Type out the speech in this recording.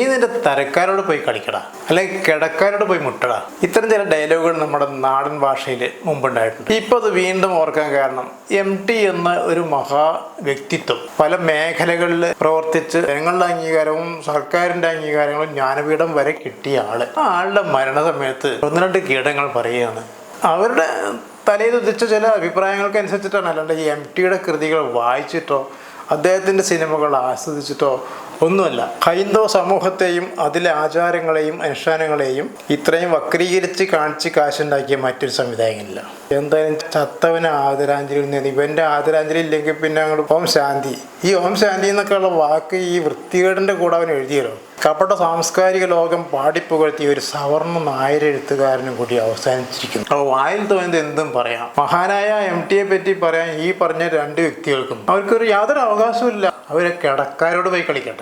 നീ നിന്റെ തരക്കാരോട് പോയി കളിക്കടാ, അല്ലെങ്കിൽ കിടക്കാരോട് പോയി മുട്ടടാ. ഇത്തരം ചില ഡയലോഗുകൾ നമ്മുടെ നാടൻ ഭാഷയിൽ മുമ്പുണ്ടായിട്ടുണ്ട്. ഇപ്പോൾ അത് വീണ്ടും ഓർക്കാൻ കാരണം MT എന്ന ഒരു മഹാ വ്യക്തിത്വം പല മേഖലകളിൽ പ്രവർത്തിച്ച് ജനങ്ങളുടെ അംഗീകാരവും സർക്കാരിൻ്റെ അംഗീകാരങ്ങളും ജ്ഞാനപീഠം വരെ കിട്ടിയ ആള്. ആ ആളുടെ മരണസമയത്ത് ഒന്ന് രണ്ട് കീടങ്ങൾ പറയുകയാണ്. അവരുടെ തലയിൽ ഉദിച്ച ചില അഭിപ്രായങ്ങൾക്ക് അനുസരിച്ചിട്ടാണ്, അല്ലാണ്ട് ഈ MTയുടെ കൃതികൾ വായിച്ചിട്ടോ അദ്ദേഹത്തിൻ്റെ സിനിമകൾ ആസ്വദിച്ചിട്ടോ ഒന്നുമല്ല. ഹൈന്ദവ സമൂഹത്തെയും അതിലെ ആചാരങ്ങളെയും അനുഷ്ഠാനങ്ങളെയും ഇത്രയും വക്രീകരിച്ച് കാണിച്ച് കാശുണ്ടാക്കിയ മറ്റൊരു സംവിധായകനില്ല. എന്തായാലും ചത്തവന് ആദരാഞ്ജലി. ഇവൻ്റെ ആദരാഞ്ജലി ഇല്ലെങ്കിൽ പിന്നെ അങ്ങോട്ട് ഓം ശാന്തി. ഈ ഓം ശാന്തി എന്നൊക്കെയുള്ള വാക്ക് ഈ വൃത്തികേടിൻ്റെ കൂടെ അവൻ എഴുതിയല്ലോ. കപട സാംസ്കാരിക ലോകം പാടിപ്പുകഴ്ത്തിയ ഒരു സവർണ്ണ നായർ എഴുത്തുകാരനും കൂടി അവസാനിച്ചിരിക്കുന്നു. അപ്പോൾ വായിൽ തോന്നുന്നത് എന്തും പറയാം. മഹാനായ MTയെ പറ്റി പറയാൻ ഈ പറഞ്ഞ രണ്ട് വ്യക്തികൾക്കും അവർക്കൊരു യാതൊരു അവകാശവും ഇല്ല. അവരെ കിടക്കാരോട് പോയി കളിക്കട്ടെ.